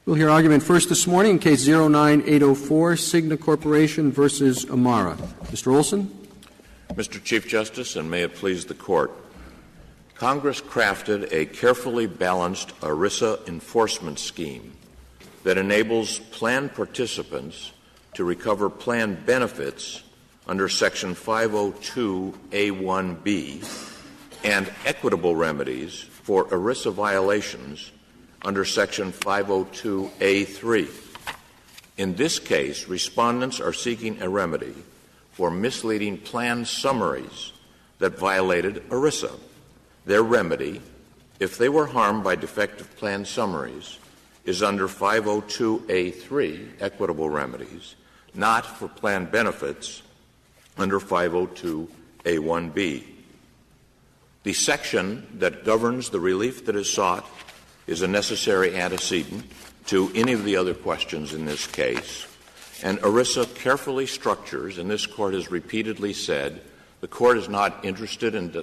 We'll hear argument first this morning in Case 09804, CIGNA Corporation versus Amara. Mr. Olson. Mr. Chief Justice, and may it please the Court, Congress crafted a carefully balanced ERISA enforcement scheme that enables plan participants to recover plan benefits under Section 502A1B and equitable remedies for ERISA violations under Section 502A3. In this case, respondents are seeking a remedy for misleading plan summaries that violated ERISA. Their remedy, if they were harmed by defective plan summaries, is under 502A3, equitable remedies, not for plan benefits under 502A1B. The section that governs the relief that is sought is a necessary antecedent to any of the other questions in this case. And ERISA carefully structures, and this Court has repeatedly said, the Court is not interested and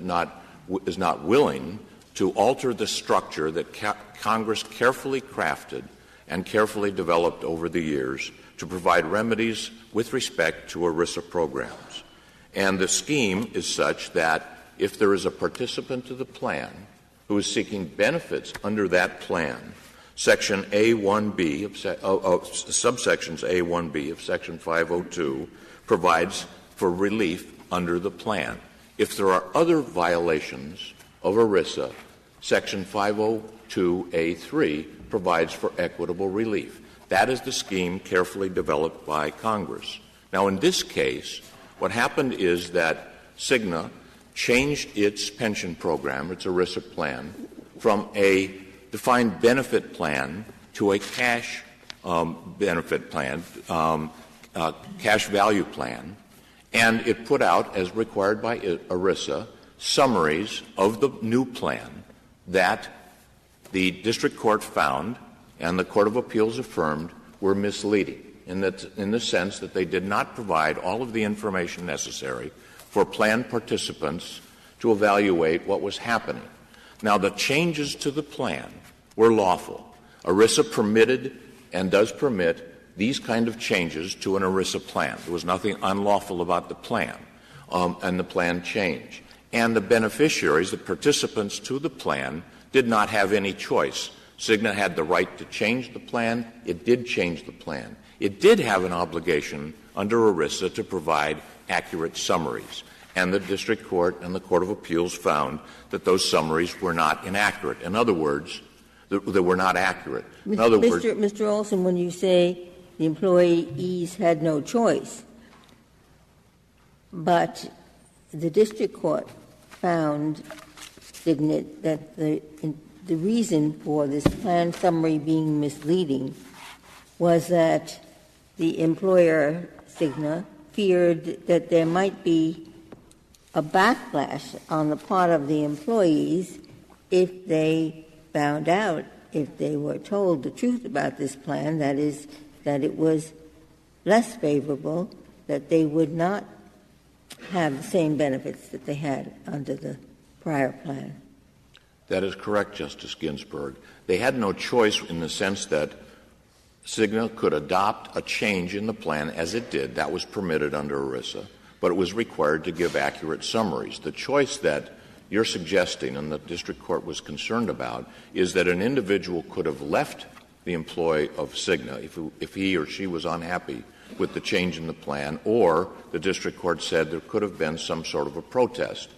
is not willing to alter the structure that Congress carefully crafted and carefully developed over the years to provide remedies with respect to ERISA programs. And the scheme is such that if there is a participant to the plan who is seeking benefits under that plan, Section A1B subsections A1B of Section 502 provides for relief under the plan. If there are other violations of ERISA, Section 502A3 provides for equitable relief. That is the scheme carefully developed by Congress. Now, in this case, what happened is that CIGNA changed its pension program, its ERISA plan, from a defined benefit plan to a cash benefit plan, cash value plan, and it put out, as required by ERISA, summaries of the new plan that the district court found and the Court of Appeals affirmed were misleading in the sense that they did not provide all of the information necessary for plan participants to evaluate what was happening. Now, the changes to the plan were lawful. ERISA permitted and does permit these kind of changes to an ERISA plan. There was nothing unlawful about the plan, and the plan changed. And the beneficiaries, the participants to the plan, did not have any choice. CIGNA had the right to change the plan. It did change the plan. It did have an obligation under ERISA to provide accurate summaries. And the district court and the Court of Appeals found that those summaries were not inaccurate. In other words, they were not accurate. In other words, Mr. Olson, when you say the employees had no choice, but the district court found that the reason for this plan summary being misleading was that the employer, CIGNA, feared that there might be a backlash on the part of the employees if they found out, if they were told the truth about this plan, that is, that it was less favorable, that they would not have the same benefits that they had under the prior plan. That is correct, Justice Ginsburg. They had no choice in the sense that CIGNA could adopt a change in the plan as it did. That was permitted under ERISA, but it was required to give accurate summaries. The choice that you're suggesting and the district court was concerned about is that an individual could have left the employee of CIGNA if he or she was unhappy with the change in the plan, or the district court said there could have been some sort of a protest.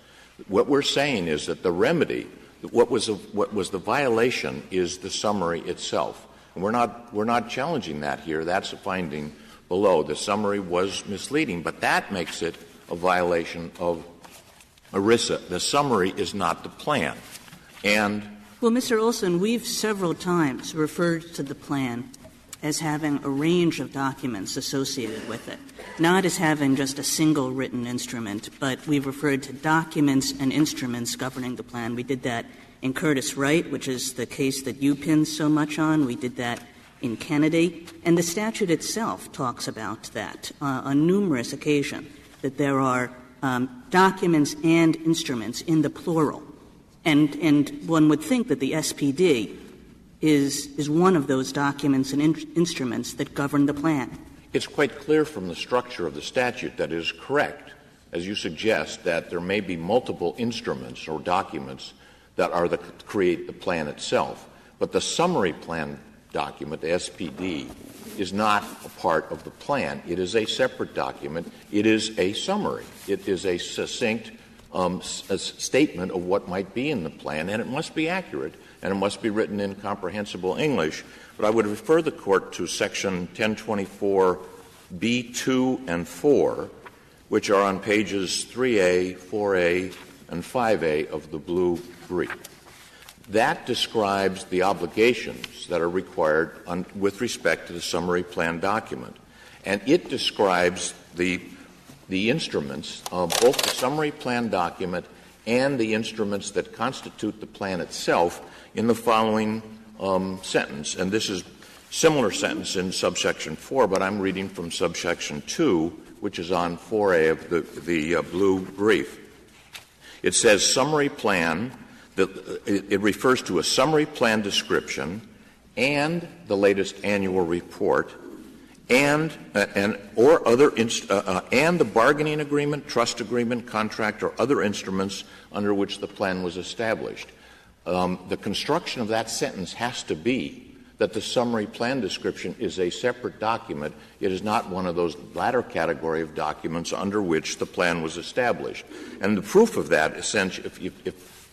What we're saying is that the remedy, what was the violation is the summary itself. And we're not challenging that here. That's a finding below. The summary was misleading, but that makes it a violation of ERISA. The summary is not the plan. And well, Mr. Olson, we've several times referred to the plan as having a range of documents associated with it, not as having just a single written instrument, but we've referred to documents and instruments governing the plan. We did that in Curtis Wright, which is the case that you pinned so much on. We did that in Kennedy. And the statute itself talks about that on numerous occasions, that there are documents and instruments in the plural. And one would think that the SPD is one of those documents and instruments that govern the plan. It's quite clear from the structure of the statute that it is correct, as you suggest, that there may be multiple instruments or documents that are create the plan itself. But the summary plan document, the SPD, is not a part of the plan. It is a separate document. It is a summary. It is a succinct a statement of what might be in the plan, and it must be accurate, and it must be written in comprehensible English. But I would refer the Court to Section 1024B2 and 4, which are on pages 3A, 4A, and 5A of the blue brief. That describes the obligations that are required with respect to the summary plan document. And it describes the instruments of both the summary plan document and the instruments that constitute the plan itself in the following sentence. And this is similar sentence in subsection 4, but I'm reading from subsection 2, which is on 4A of the blue brief. It says summary plan. It refers to a summary plan description and the latest annual report and the bargaining agreement, trust agreement, contract, or other instruments under which the plan was established. The construction of that sentence has to be that the summary plan description is a separate document. It is not one of those latter category of documents under which the plan was established. And the proof of that, essentially,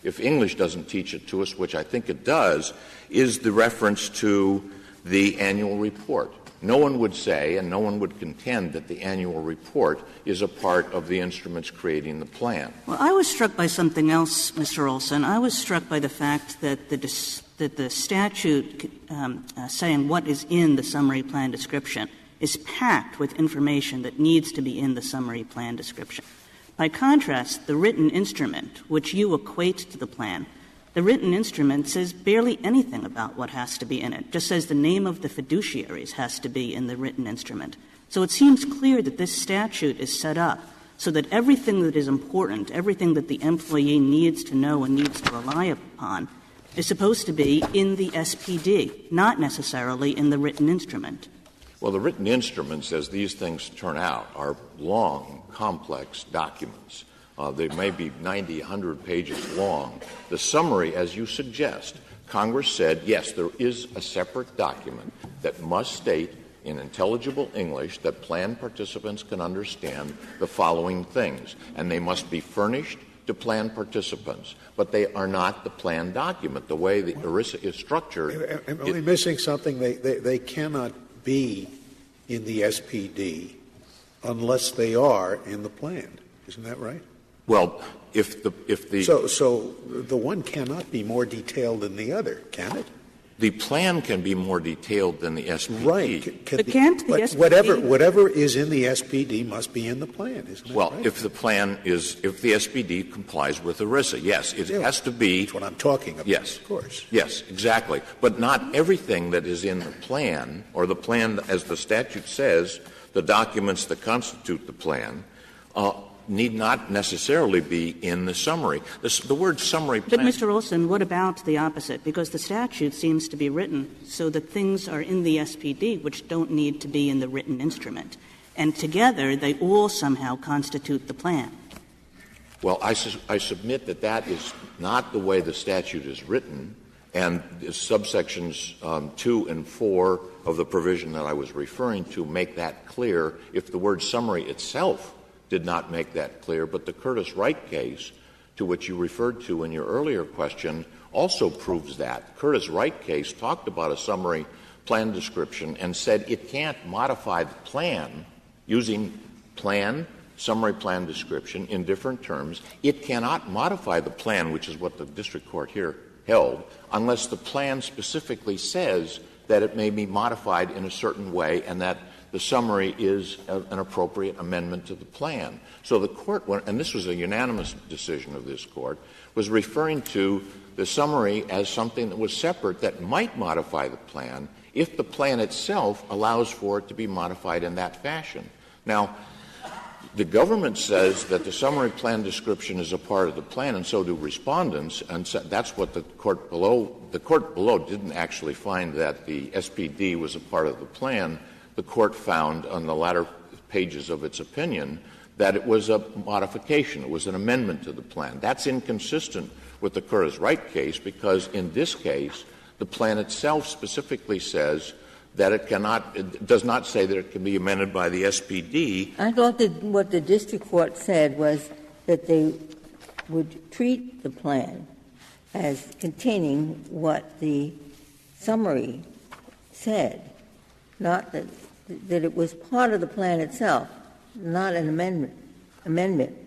if English doesn't teach it to us, which I think it does, is the reference to the annual report. No one would say and no one would contend that the annual report is a part of the instruments creating the plan. Well, I was struck by something else, Mr. Olson. I was struck by the fact that the statute saying what is in the summary plan description is packed with information that needs to be in the summary plan description. By contrast, the written instrument, which you equate to the plan, the written instrument says barely anything about what has to be in it. It just says the name of the fiduciaries has to be in the written instrument. So it seems clear that this statute is set up so that everything that is important, everything that the employee needs to know and needs to rely upon, is supposed to be in the SPD, not necessarily in the written instrument. Well, the written instruments, as these things turn out, are long, complex documents. They may be 90, 100 pages long. The summary, as you suggest, Congress said, yes, there is a separate document that must state in intelligible English that plan participants can understand the following things, and they must be furnished to plan participants, but they are not the plan document. The way the ERISA is structured. I'm only missing something. They cannot be in the SPD unless they are in the plan. Isn't that right? Well, if the so the one cannot be more detailed than the other, can it? The plan can be more detailed than the SPD. Right. But can't the SPD? Whatever is in the SPD must be in the plan, isn't it? Well, right? if the SPD complies with ERISA, yes, it has to be. That's what I'm talking about. Yes. Of course. Yes, exactly. But not everything that is in the plan, or the plan, as the statute says, the documents that constitute the plan, need not necessarily be in the summary. The word summary plan. But, Mr. Olson, what about the opposite? Because the statute seems to be written so that things are in the SPD which don't need to be in the written instrument. And together, they all somehow constitute the plan. Well, I submit that that is not the way the statute is written, and subsections 2 and 4 of the provision that I was referring to make that clear if the word summary itself did not make that clear. But the Curtis Wright case, to which you referred to in your earlier question, also proves that. The Curtis Wright case talked about a summary plan description and said it can't modify the plan using plan, summary plan description in different terms. It cannot modify the plan, which is what the district court here held, unless the plan specifically says that it may be modified in a certain way and that the summary is an appropriate amendment to the plan. So the court, and this was a unanimous decision of this court, was referring to the summary as something that was separate that might modify the plan if the plan itself allows for it to be modified in that fashion. Now, The government says that the summary plan description is a part of the plan, and so do respondents, and so that's what the court below didn't actually find that the SPD was a part of the plan. The court found on the latter pages of its opinion that it was a modification, it was an amendment to the plan. That's inconsistent with the Curtis-Wright case, because in this case, the plan itself specifically says that it does not say that it can be amended by the SPD. I thought that what the district court said was that they would treat the plan as containing what the summary said, not that it was part of the plan itself, not an amendment.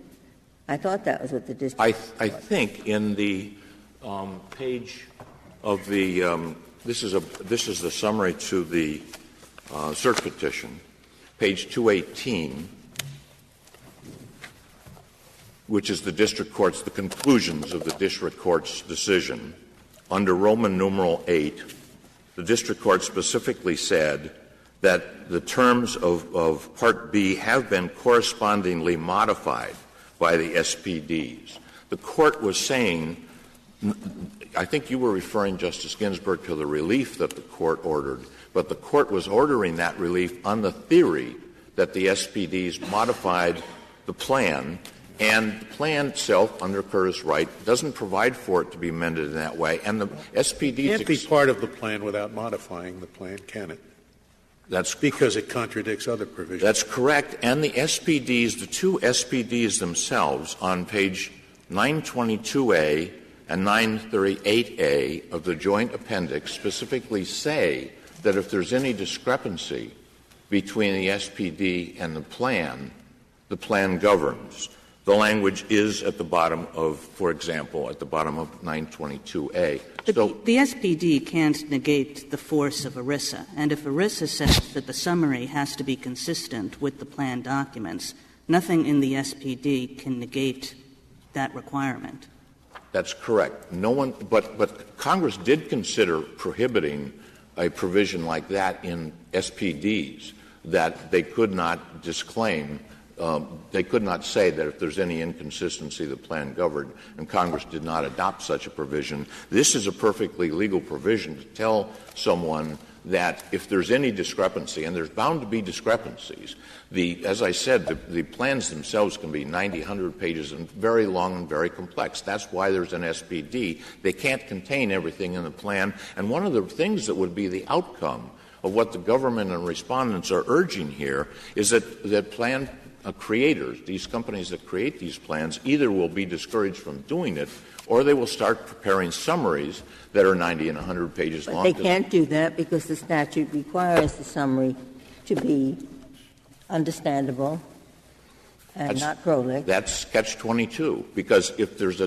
I thought that was what the district I think in the page of the this is the summary to the cert petition, page 218, which is the conclusions of the district court's decision. Under Roman numeral 8, the district court specifically said that the terms of Part B have been correspondingly modified by the SPDs. The court was saying, I think you were referring, Justice Ginsburg, to the relief that the court ordered, but the court was ordering that relief on the theory that the SPDs modified the plan, and the plan itself, under Curtis-Wright, doesn't provide for it to be amended in that way. And the SPDs can't be part of the plan without modifying the plan, can it? That's because it contradicts other provisions. That's correct. And the SPDs, the two SPDs themselves, on page 922A and 938A of the joint appendix, specifically say that if there's any discrepancy between the SPD and the plan governs. The language is at the bottom of, for example, at the bottom of 922A. But the SPD can't negate the force of ERISA. And if ERISA says that the summary has to be consistent with the plan documents, nothing in the SPD can negate that requirement. That's correct. But Congress did consider prohibiting a provision like that in SPDs, that they could not disclaim. They could not say that if there's any inconsistency, the plan governed, and Congress did not adopt such a provision. This is a perfectly legal provision to tell someone that if there's any discrepancy, and there's bound to be discrepancies, as I said, the plans themselves can be 90, 100 pages and very long and very complex. That's why there's an SPD. They can't contain everything in the plan. And one of the things that would be the outcome of what the government and respondents are urging here is that plan creators, these companies that create these plans, either will be discouraged from doing it or they will start preparing summaries that are 90 and 100 pages long. They can't do that because the statute requires the summary to be understandable and not prolific. That's catch-22, because if there's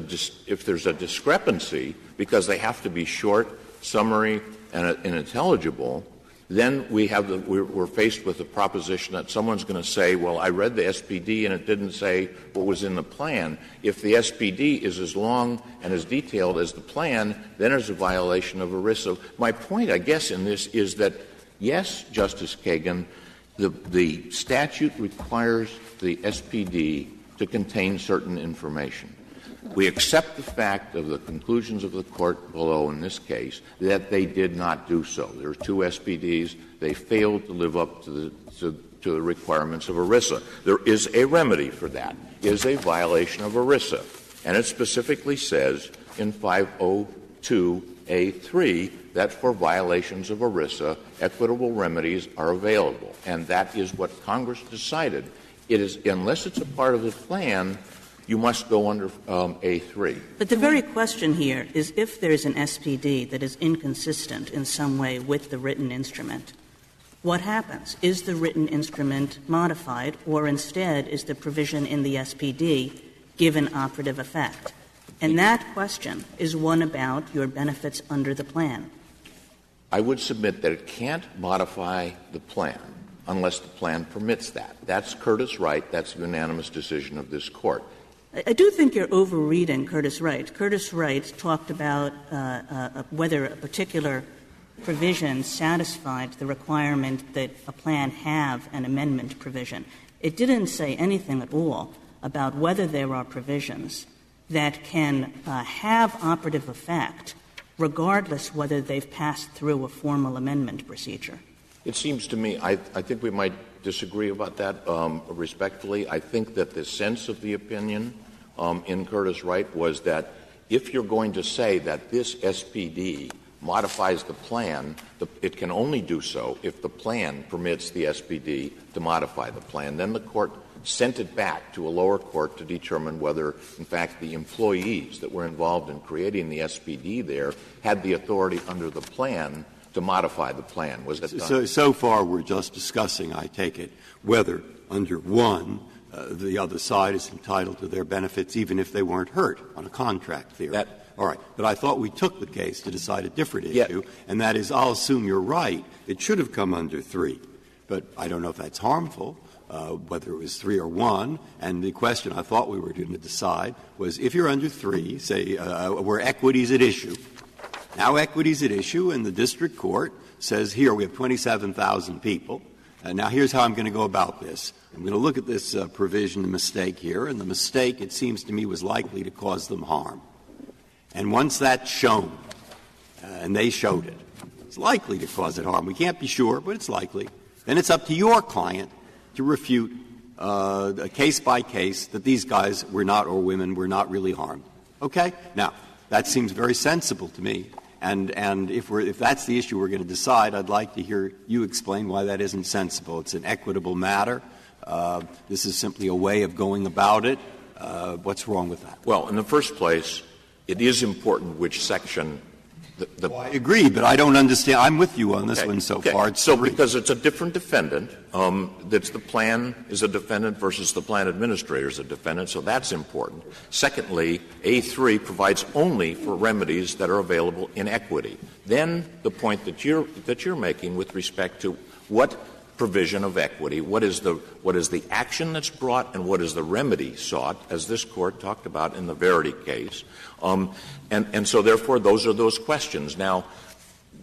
a discrepancy, because they have to be short, summary, and intelligible, then we're faced with the proposition that someone's going to say, well, I read the SPD and it didn't say what was in the plan. If the SPD is as long and as detailed as the plan, then there's a violation of ERISA. My point, I guess, in this is that, yes, Justice Kagan, the statute requires the SPD to contain certain information. We accept the fact of the conclusions of the court below in this case that they did not do so. There are two SPDs. They failed to live up to the requirements of ERISA. There is a remedy for that. It is a violation of ERISA. And it specifically says in 502A3 that for violations of ERISA, equitable remedies are available. And that is what Congress decided. It is, unless it's a part of the plan, you must go under A3. But the very question here is if there is an SPD that is inconsistent in some way with the written instrument, what happens? Is the written instrument modified, or instead is the provision in the SPD given operative effect? And that question is one about your benefits under the plan. I would submit that it can't modify the plan unless the plan permits that. That's Curtis-Wright. That's the unanimous decision of this Court. I do think you're overreading Curtis-Wright. Curtis-Wright talked about whether a particular provision satisfied the requirement that a plan have an amendment provision. It didn't say anything at all about whether there are provisions that can have operative effect regardless whether they've passed through a formal amendment procedure. It seems to me, I think we might disagree about that respectfully. I think that the sense of the opinion in Curtis Wright was that if you're going to say that this SPD modifies the plan, it can only do so if the plan permits the SPD to modify the plan. Then the Court sent it back to a lower court to determine whether, in fact, the employees that were involved in creating the SPD there had the authority under the plan to modify the plan. Was that done? So far we're just discussing, I take it, whether under one the other side is entitled to their benefits even if they weren't hurt on a contract theory. All right. But I thought we took the case to decide a different issue, and that is, I'll assume you're right, it should have come under 3. But I don't know if that's harmful, whether it was 3 or 1. And the question I thought we were going to decide was, if you're under 3, say, where equity's at issue. Now equity's at issue, and the district court says, here, we have 27,000 people. Now here's how I'm going to go about this. I'm going to look at this provision, the mistake here, and the mistake, it seems to me, was likely to cause them harm. And once that's shown, and they showed it, it's likely to cause it harm. We can't be sure, but it's likely. Then it's up to your client to refute case by case that these guys were not, or women were not really harmed. Okay? Now, that seems very sensible to me. And if that's the issue we're going to decide, I'd like to hear you explain why that isn't sensible. It's an equitable matter. This is simply a way of going about it. What's wrong with that? Well, in the first place, it is important which section I agree, but I don't understand. I'm with you on this one so far. So because it's a different defendant, that's the plan is a defendant versus the plan administrator is a defendant, so that's important. Secondly, A3 provides only for remedies that are available in equity. Then the point that you're making with respect to what provision of equity, what is the action that's brought and what is the remedy sought, as this Court talked about in the Verity case. And so therefore those are those questions. Now,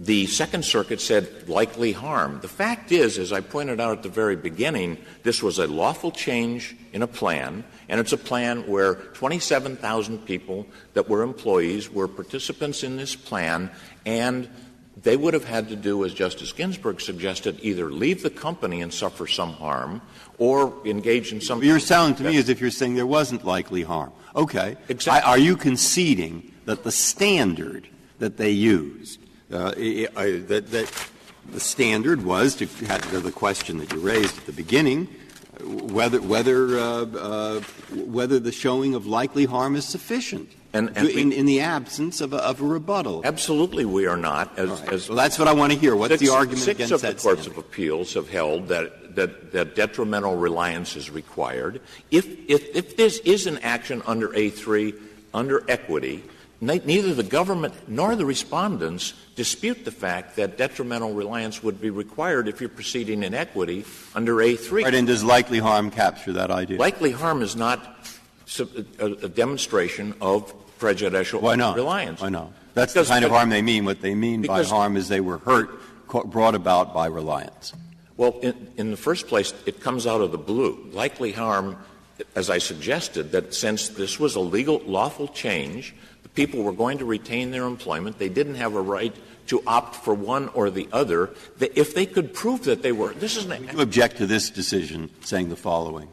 the Second Circuit said likely harm. The fact is, as I pointed out at the very beginning, this was a lawful change in a plan, and it's a plan where 27,000 people that were employees were participants in this plan, and they would have had to do, as Justice Ginsburg suggested, either leave the company and suffer some harm or engage in some. You're sounding to me as if you're saying there wasn't likely harm. Okay. Exactly. Are you conceding that the standard that they used, that the standard was to have the question that you raised at the beginning, whether the showing of likely harm is sufficient? And in the absence of a rebuttal. Absolutely we are not. Well, that's what I want to hear. What's the argument against that? 6 of the courts of appeals have held that detrimental reliance is required. If this is an action under A3, under equity, neither the government nor the respondents dispute the fact that detrimental reliance would be required if you're proceeding in equity under A3. Right, and does likely harm capture that idea? Likely harm is not a demonstration of prejudicial reliance. Why not? That's the kind of harm they mean. What they mean by harm is they were hurt, brought about by reliance. Well, in the first place, it comes out of the blue. Likely harm, as I suggested, that since this was a legal, lawful change, the people were going to retain their employment. They didn't have a right to opt for one or the other. If they could prove that they were — this is an — You object to this decision saying the following.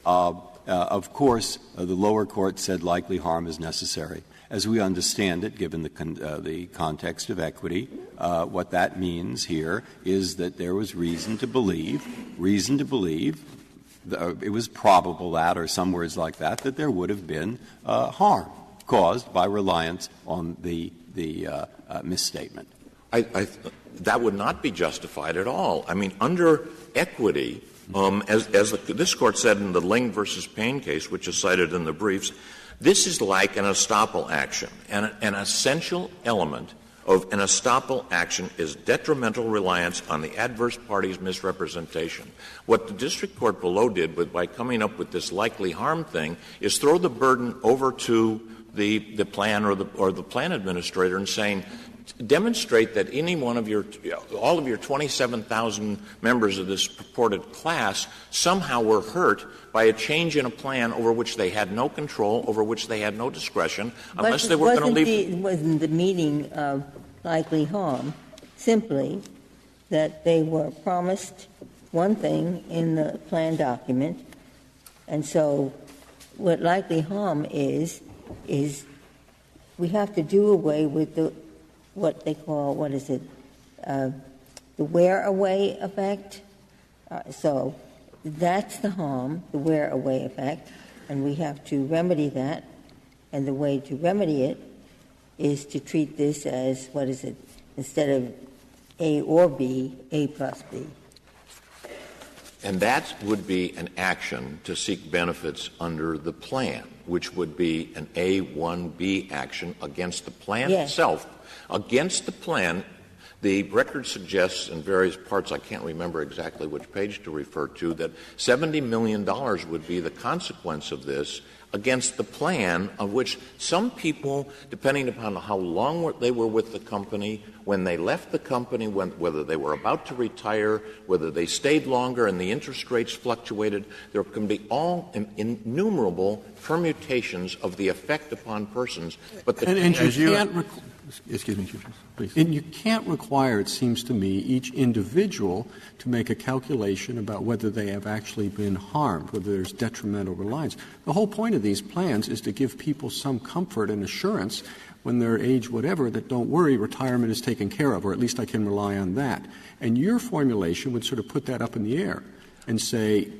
Of course, the lower court said likely harm is necessary. As we understand it, given the context of equity, what that means here is that there was reason to believe, it was probable that, or some words like that there would have been harm caused by reliance on the misstatement. That would not be justified at all. I mean, under equity, as this Court said in the Ling versus Payne case, which is cited in the briefs, this is like an estoppel action. And an essential element of an estoppel action is detrimental reliance on the adverse party's misrepresentation. What the district court below did by coming up with this likely harm thing is throw the burden over to the plan or the plan administrator and saying, demonstrate that all of your 27,000 members of this purported class somehow were hurt by a change in a plan over which they had no control, over which they had no discretion, unless they were going to leave. Wasn't the meaning of likely harm simply that they were promised one thing in the plan document, and so what likely harm is we have to do away with what they call, the wear-away effect. So that's the harm, the wear-away effect, and we have to remedy that. And the way to remedy it is to treat this as, instead of A or B, A plus B. And that would be an action to seek benefits under the plan, which would be an A1B action against the plan itself. Against the plan, the record suggests in various parts, I can't remember exactly which page to refer to, that $70 million would be the consequence of this against the plan, of which some people, depending upon how long they were with the company, when they left the company, whether they were about to retire, whether they stayed longer and the interest rates fluctuated, there can be all innumerable permutations of the effect upon persons. But Excuse me, Chief Justice, please. And you can't require, it seems to me, each individual to make a calculation about whether they have actually been harmed, whether there's detrimental reliance. The whole point of these plans is to give people some comfort and assurance when they're age whatever that don't worry, retirement is taken care of, or at least I can rely on that. And your formulation would sort of put that up in the air and say,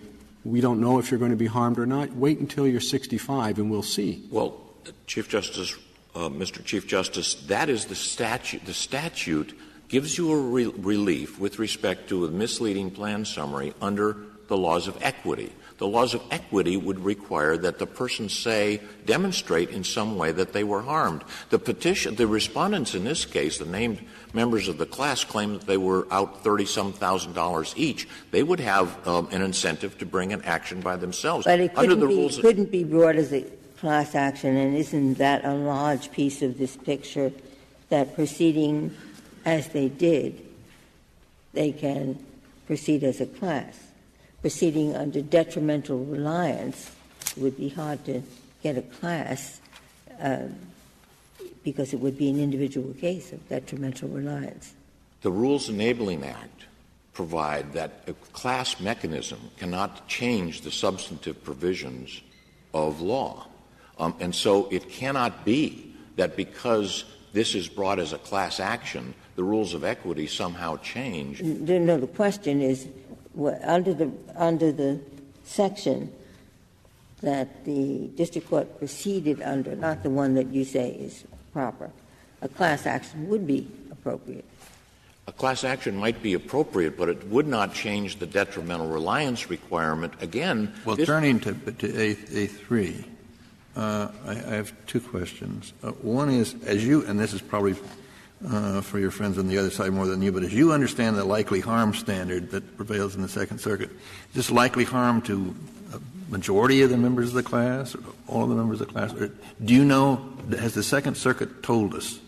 we don't know if you're going to be harmed or not. Wait until you're 65 and we'll see. Well, Chief Justice, Mr. Chief Justice, that is the statute. The statute gives you a relief with respect to a misleading plan summary under the laws of equity. The laws of equity would require that the person demonstrate in some way that they were harmed. The respondents in this case, the named members of the class, claim that they were out $30-some thousand each. They would have an incentive to bring an action by themselves. But it couldn't be brought as a class action, and isn't that a large piece of this picture, that proceeding as they did, they can proceed as a class? Proceeding under detrimental reliance, it would be hard to get a class because it would be an individual case of detrimental reliance. The Rules Enabling Act provide that a class mechanism cannot change the substantive provisions of law. And so it cannot be that because this is brought as a class action, the rules of equity somehow change. No, the question is, under the section that the district court proceeded under, not the one that you say is proper, a class action would be appropriate. A class action might be appropriate, but it would not change the detrimental reliance requirement. Again, turning to A3, I have two questions. One is, and this is probably for your friends on the other side more than you, but as you understand the likely harm standard that prevails in the Second Circuit, is this likely harm to a majority of the members of the class, or all of the members of the class? Or do you know, has the Second Circuit told us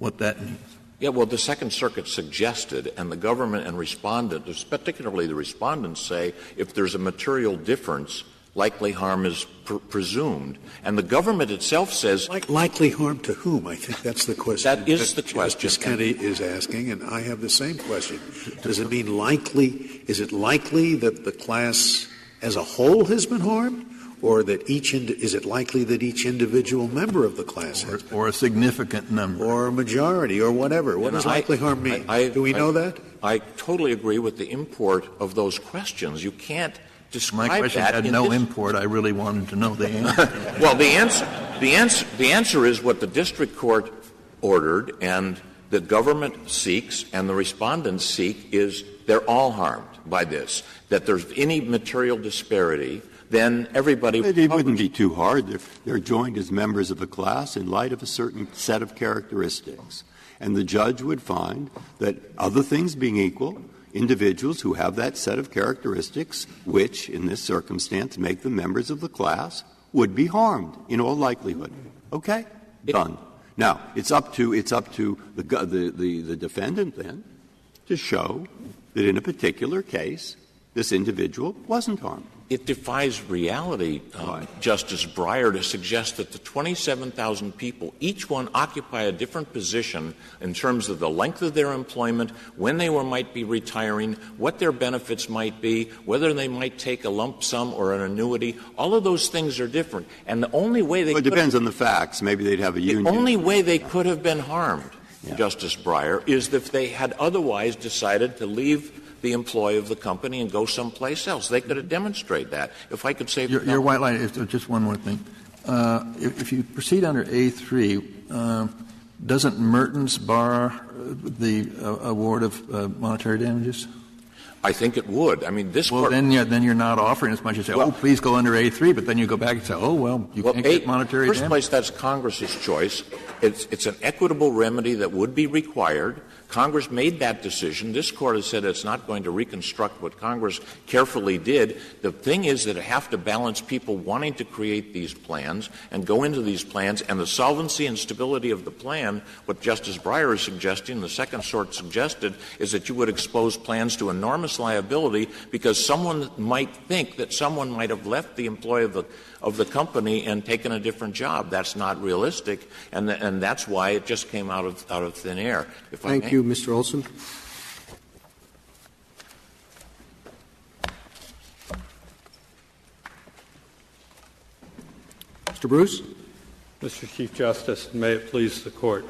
what that means? Yeah, well, the Second Circuit suggested, and the government and respondents, particularly the respondents, say if there's a material difference, likely harm is presumed. And the government itself says... Likely harm to whom? I think that's the question. That is the question. Justice Kennedy is asking, and I have the same question. Does it mean likely? Is it likely that the class as a whole has been harmed? Or that is it likely that each individual member of the class has been? Or a significant number. Or a majority, or whatever. What does likely harm mean? Do we know that? I totally agree with the import of those questions. You can't describe that. My question had no import. I really wanted to know the answer. Well, the answer is what the district court ordered, and the government seeks, and the respondents seek, is they're all harmed by this. That there's any material disparity, then everybody... It wouldn't be too hard. They're joined as members of a class in light of a certain set of characteristics. And the judge would find that, other things being equal, individuals who have that set of characteristics, which, in this circumstance, make them members of the class, would be harmed in all likelihood. Okay? Done. Now, it's up to the defendant then to show that in a particular case this individual wasn't harmed. It defies reality, Justice Breyer, to suggest that the 27,000 people, each one occupy a different position in terms of the length of their employment, when they might be retiring, what their benefits might be, whether they might take a lump sum or an annuity. All of those things are different. And the only way they it depends on the facts. Maybe they'd have a union. The only way they could have been harmed, Justice Breyer, is if they had otherwise decided to leave the employee of the company and go someplace else. They could have demonstrated that. If I could say your white line is just one more thing. If you proceed under A3, doesn't Mertens bar the award of monetary damages? I think it would. I mean, this Court. Then you're not offering as much as say, please go under A3, but then you go back and say, you can't get monetary damages. First place, that's Congress's choice. It's an equitable remedy that would be required. Congress made that decision. This Court has said it's not going to reconstruct what Congress carefully did. The thing is that it have to balance people wanting to create these plans and go into these plans, and the solvency and stability of the plan. What Justice Breyer is suggesting, the second sort suggested, is that you would expose plans to enormous liability because someone might think that someone might have left the employee of the company and taken a different job. That's not realistic, and that's why it just came out of thin air. Thank you, Mr. Olson. Mr. Bruce. Mr. Chief Justice, and may it please the Court.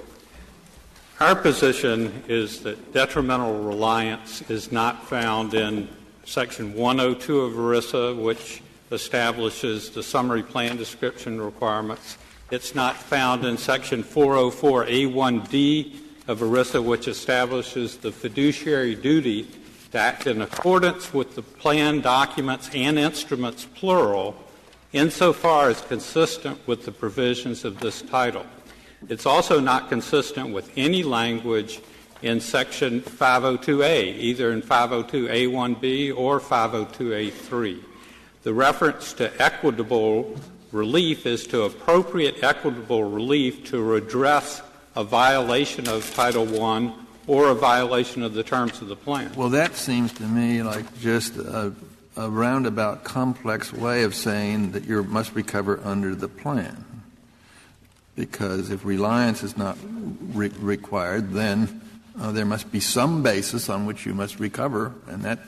Our position is that detrimental reliance is not found in Section 102 of ERISA, which establishes the summary plan description requirements. It's not found in Section 404A1D of ERISA, which establishes the fiduciary duty to act in accordance with the plan documents and instruments, plural, insofar as consistent with the provisions of this title. It's also not consistent with any language in Section 502A, either in 502A1B or 502A3. The reference to equitable relief is to appropriate equitable relief to redress a violation of Title I or a violation of the terms of the plan. Well, that seems to me like just a roundabout, complex way of saying that you must recover under the plan. Because if reliance is not required, then there must be some basis on which you must recover, and that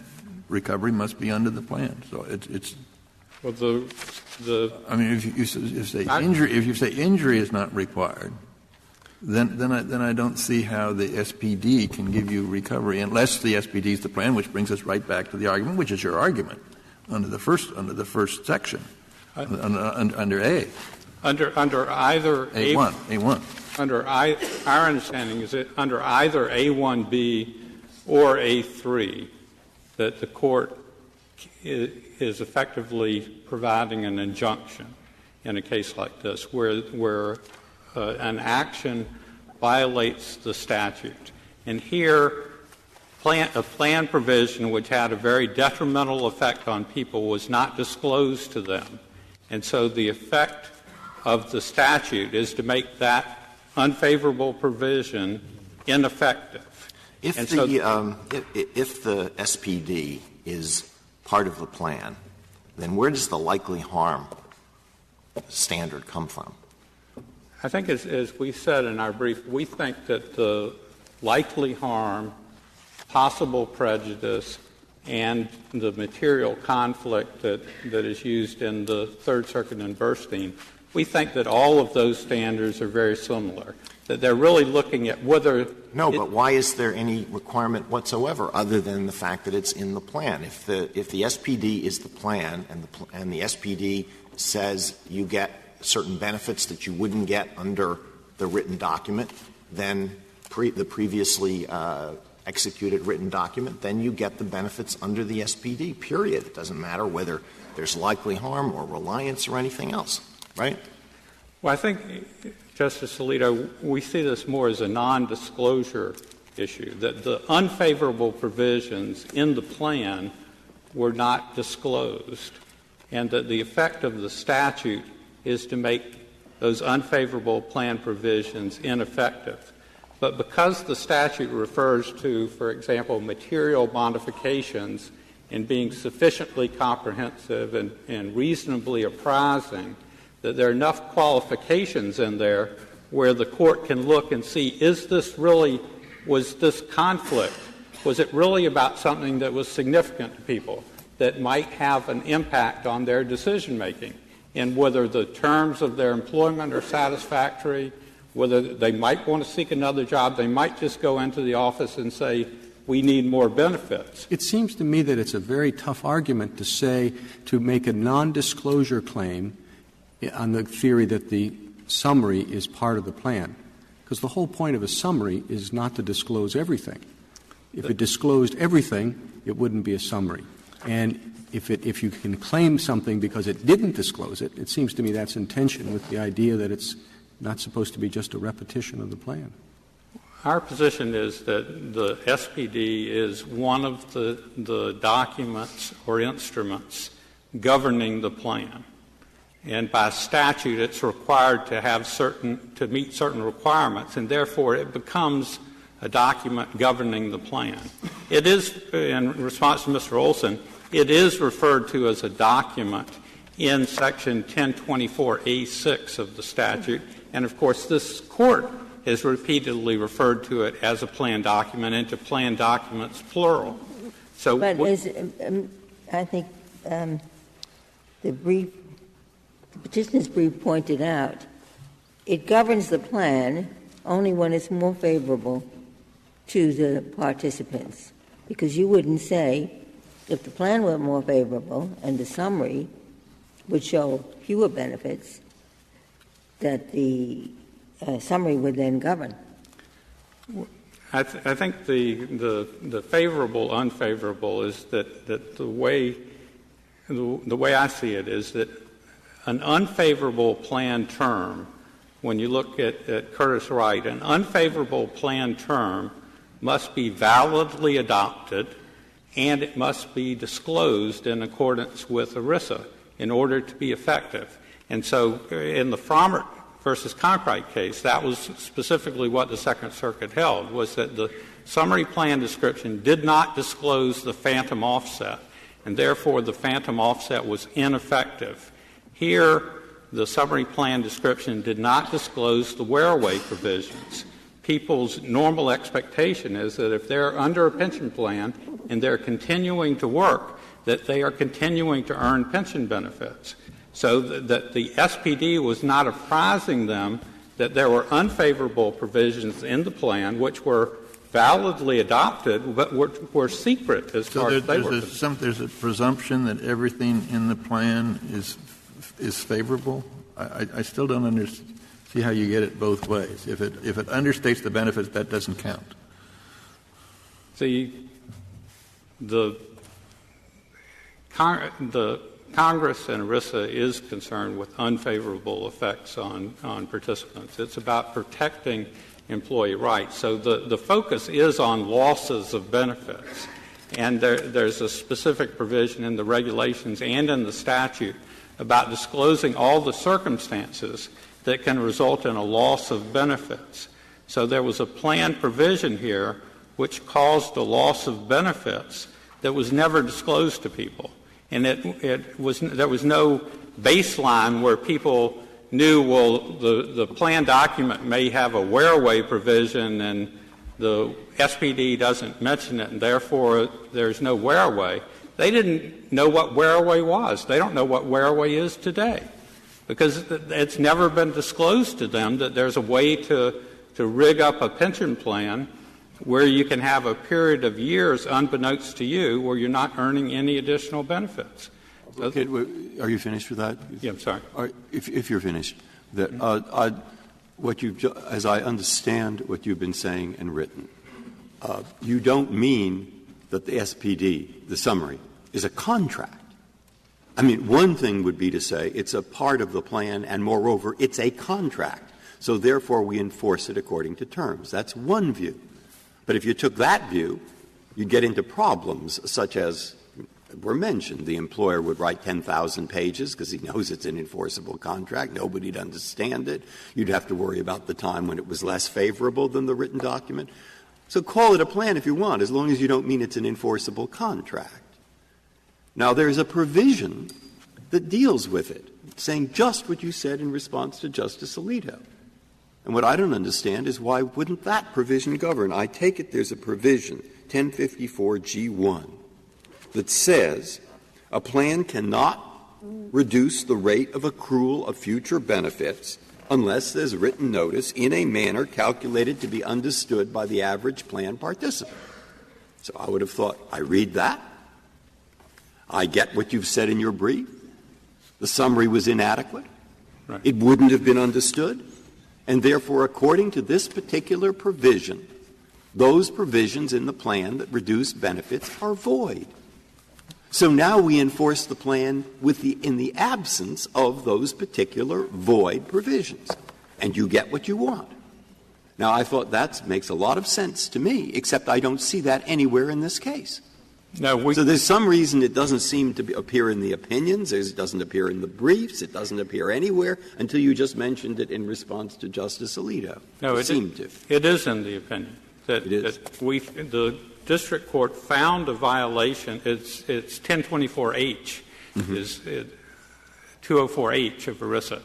recovery must be under the plan. So it's. Well, I mean, if you say injury is not required, then I don't see how the SPD can give you recovery unless the SPD is the plan, which brings us right back to the argument, which is your argument under the first section under A. Under either A1. Under our understanding is that under either A1B or A3, that the Court is effectively providing an injunction in a case like this, where an action violates the statute. And here, a plan provision which had a very detrimental effect on people was not disclosed to them. And so the effect of the statute is to make that unfavorable provision ineffective. If the SPD is part of the plan, then where does the likely harm standard come from? I think as we said in our brief, we think that the likely harm, possible prejudice, and the material conflict that is used in the Third Circuit in Burstein, we think that all of those standards are very similar, that they're really looking at whether — No, but why is there any requirement whatsoever other than the fact that it's in the plan? If the SPD is the plan and the SPD says you get certain benefits that you wouldn't get under the written document, then the previously executed written document, then you get the benefits under the SPD, period. It doesn't matter whether there's likely harm or reliance or anything else. Right? Well, I think, Justice Alito, we see this more as a nondisclosure issue, that the unfavorable provisions in the plan were not disclosed, and that the effect of the statute is to make those unfavorable plan provisions ineffective. But because the statute refers to, for example, material modifications and being sufficiently comprehensive and reasonably apprising, that there are enough qualifications in there where the court can look and see, was this conflict, was it really about something that was significant to people that might have an impact on their decision-making, and whether the terms of their employment are satisfactory, whether they might want to seek another job, they might just go into the office and say, we need more benefits. It seems to me that it's a very tough argument to make a nondisclosure claim on the theory that the summary is part of the plan, because the whole point of a summary is not to disclose everything. If it disclosed everything, it wouldn't be a summary. And if you can claim something because it didn't disclose it, it seems to me that's in tension with the idea that it's not supposed to be just a repetition of the plan. Our position is that the SPD is one of the documents or instruments governing the plan. And by statute, it's required to meet certain requirements, and therefore it becomes a document governing the plan. It is, in response to Mr. Olson, it is referred to as a document in Section 1024A6 of the statute, and of course this Court has repeatedly referred to it as a plan document and to plan documents plural. So, but I think the petitioner's brief pointed out, it governs the plan only when it's more favorable to the participants, because you wouldn't say if the plan were more favorable and the summary would show fewer benefits, that the summary would then govern. I think the favorable, unfavorable is that the way I see it is that an unfavorable plan term, when you look at Curtis Wright, an unfavorable plan term must be validly adopted and it must be disclosed in accordance with ERISA in order to be effective. And so in the Frommert versus Conkright case, that was specifically what the Second Circuit held, was that the summary plan description did not disclose the phantom offset, and therefore the phantom offset was ineffective. Here, the summary plan description did not disclose the wear-away provisions. People's normal expectation is that if they're under a pension plan and they're continuing to work, that they are continuing to earn pension benefits. So that the SPD was not apprising them that there were unfavorable provisions in the plan which were validly adopted but were secret as far as they were concerned. There's a presumption that everything in the plan is favorable. I still don't see how you get it both ways. If it understates the benefits, that doesn't count. The Congress and ERISA is concerned with unfavorable effects on participants. It's about protecting employee rights. So the focus is on losses of benefits. And there's a specific provision in the regulations and in the statute about disclosing all the circumstances that can result in a loss of benefits. So there was a plan provision here which caused a loss of benefits that was never disclosed to people. And there was no baseline where people knew, well, the plan document may have a wear-away provision and the SPD doesn't mention it, and therefore there's no wear-away. They didn't know what wear-away was. They don't know what wear-away is today, because it's never been disclosed to them that there's a way to rig up a pension plan where you can have a period of years, unbeknownst to you, where you're not earning any additional benefits. Okay, are you finished with that? Yeah, I'm sorry. If you're finished, as I understand what you've been saying and written, you don't mean that the SPD, the summary, is a contract. I mean, one thing would be to say it's a part of the plan, and moreover, it's a contract. So therefore, we enforce it according to terms. That's one view. But if you took that view, you'd get into problems such as were mentioned. The employer would write 10,000 pages because he knows it's an enforceable contract. Nobody'd understand it. You'd have to worry about the time when it was less favorable than the written document. So call it a plan if you want, as long as you don't mean it's an enforceable contract. Now, there's a provision that deals with it, saying just what you said in response to Justice Alito. And what I don't understand is why wouldn't that provision govern? I take it there's a provision, 1054G1, that says a plan cannot reduce the rate of accrual of future benefits unless there's written notice in a manner calculated to be understood by the average plan participant. So I would have thought, I read that. I get what you've said in your brief. The summary was inadequate. Right. It wouldn't have been understood. And therefore, according to this particular provision, those provisions in the plan that reduce benefits are void. So now we enforce the plan in the absence of those particular void provisions. And you get what you want. Now, I thought that makes a lot of sense to me, except I don't see that anywhere in this case. No, so there's some reason it doesn't seem to appear in the opinions, it doesn't appear in the briefs, it doesn't appear anywhere until you just mentioned it in response to Justice Alito. No, it seemed to. It is in the opinion. The district court found a violation. It's 1024H, is 204H of ERISA.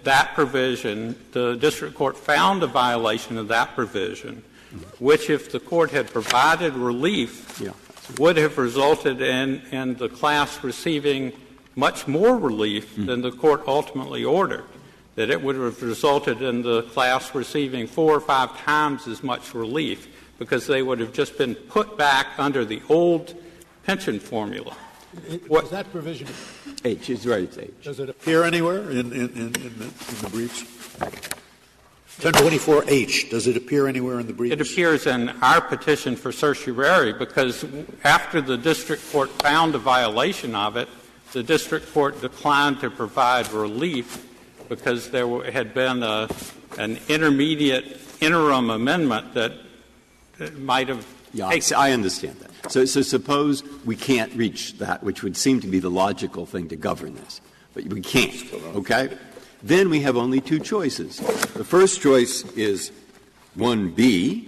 That provision, the district court found a violation of that provision, which if the court had provided relief, would have resulted in the class receiving much more relief than the court ultimately ordered, that it would have resulted in the class receiving 4 or 5 times as much relief because they would have just been put back under the old pension formula. Is that provision H? Is right, it's H. Does it appear anywhere in the briefs? 1024H, does it appear anywhere in the briefs? It appears in our petition for certiorari because after the district court found a violation of it, the district court declined to provide relief because there had been an intermediate interim amendment that might have taken. I understand that. So suppose we can't reach that, which would seem to be the logical thing to govern this. But we can't, okay? Then we have only 2 choices. The first choice is 1B,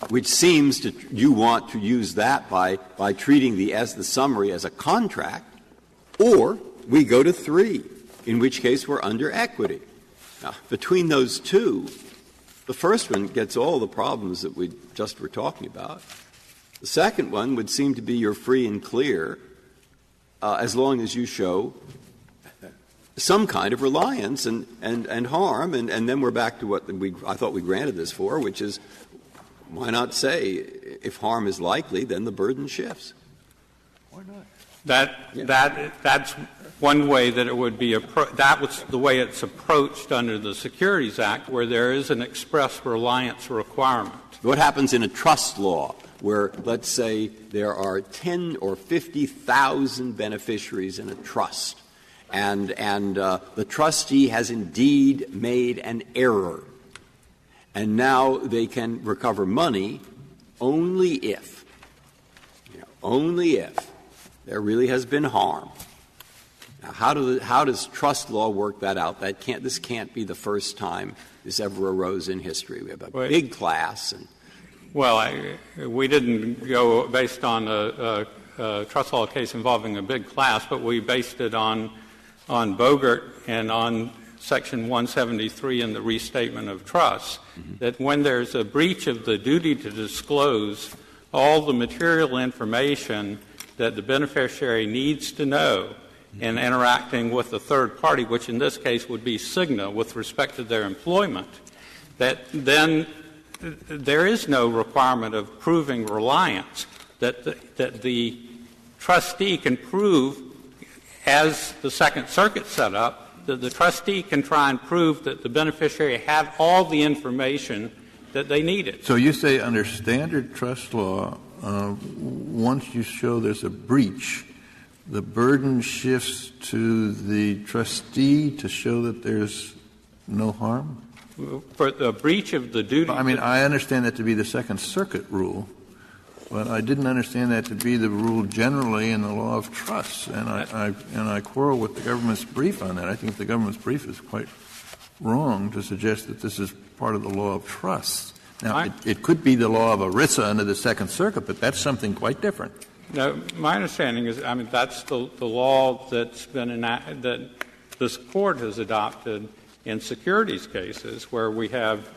which seems to you want to use that by treating the summary as a contract, or we go to 3, in which case we're under equity. Now, between those 2, the first one gets all the problems that we just were talking about. The second one would seem to be you're free and clear as long as you show some kind of reliance and harm, and then we're back to what I thought we granted this for, which is why not say if harm is likely, then the burden shifts. Why not? That's one way that it would be that was the way it's approached under the Securities Act, where there is an express reliance requirement. What happens in a trust law where, let's say, there are 10 or 50,000 beneficiaries in a trust, and the trustee has indeed made an error, and now they can recover money only if there really has been harm. Now, how does trust law work that out? This can't be the first time this ever arose in history. We have a big class. We didn't go based on a trust law case involving a big class, but we based it on Bogart and on Section 173 in the Restatement of Trusts, that when there's a breach of the duty to disclose all the material information that the beneficiary needs to know in interacting with a third party, which in this case would be CIGNA with respect to their employment, that then there is no requirement of proving reliance, that the trustee can prove, as the Second Circuit set up, that the trustee can try and prove that the beneficiary had all the information that they needed. So you say under standard trust law, once you show there's a breach, the burden shifts to the trustee to show that there's no harm? For the breach of the duty. I mean, I understand that to be the Second Circuit rule, But I didn't understand that to be the rule generally in the law of trusts, and I quarrel with the government's brief on that. I think the government's brief is quite wrong to suggest that this is part of the law of trusts. Now, it could be the law of ERISA under the Second Circuit, but that's something quite different. No, my understanding is, that's the law that's been that this Court has adopted in securities cases where we have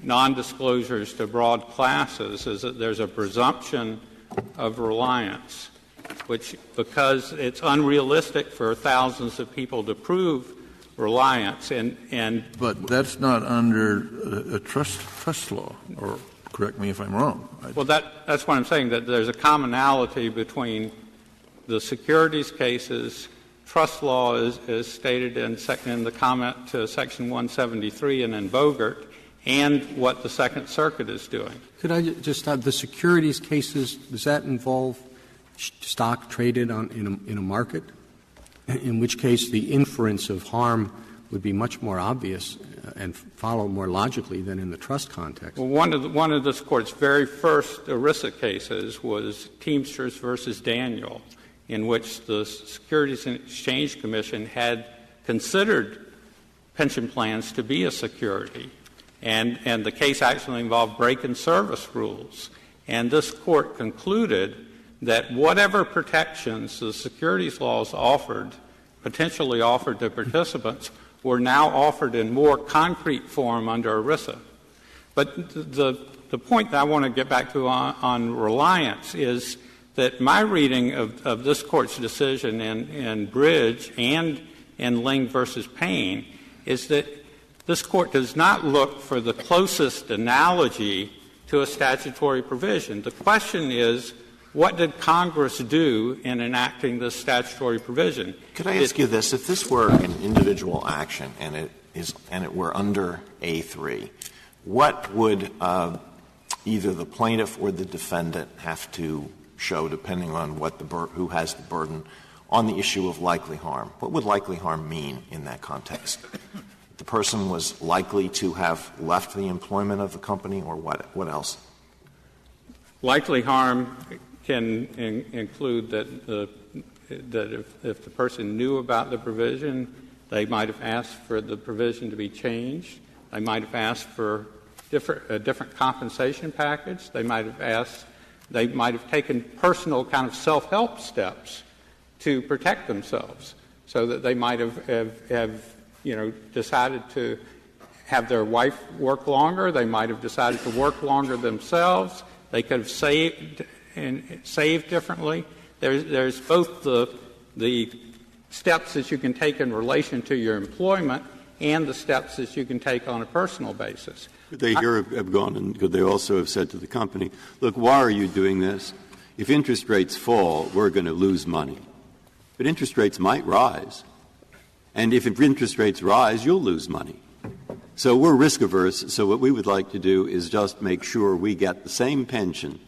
nondisclosures to broad classes, is that there's a presumption of reliance, which, because it's unrealistic for thousands of people to prove reliance, but that's not under a trust law, or correct me if I'm wrong. Well, that's what I'm saying, that there's a commonality between the securities cases. Trust law is stated in the comment to Section 173 and in Bogert, and what the Second Circuit is doing. Could I just stop? The securities cases, does that involve stock traded in a market? In which case the inference of harm would be much more obvious and follow more logically than in the trust context. Well, one of this Court's very first ERISA cases was Teamsters versus Daniel, in which the Securities and Exchange Commission had considered pension plans to be a security. And the case actually involved break-in-service rules. And this Court concluded that whatever protections the securities laws potentially offered to participants, were now offered in more concrete form under ERISA. But the point that I want to get back to on reliance is that my reading of this Court's decision in Bridge and in Ling versus Payne is that this Court does not look for the closest analogy to a statutory provision. The question is, what did Congress do in enacting this statutory provision? Could I ask you this? If this were an individual action and it were under A3, what would either the plaintiff or the defendant have to show, depending on who has the burden, on the issue of likely harm? What would likely harm mean in that context? The person was likely to have left the employment of the company, or what else? Likely harm can include that if the person knew about the provision, they might have asked for the provision to be changed. They might have asked for a different compensation package. They might have taken personal kind of self-help steps to protect themselves, so that they might have decided to have their wife work longer. They might have decided to work longer themselves. They could have saved differently. There's both the steps that you can take in relation to your employment and the steps that you can take on a personal basis. Could they have gone and could they also have said to the company, look, why are you doing this? If interest rates fall, we're going to lose money. But interest rates might rise. And if interest rates rise, you'll lose money. So we're risk averse. So what we would like to do is just make sure we get the same pension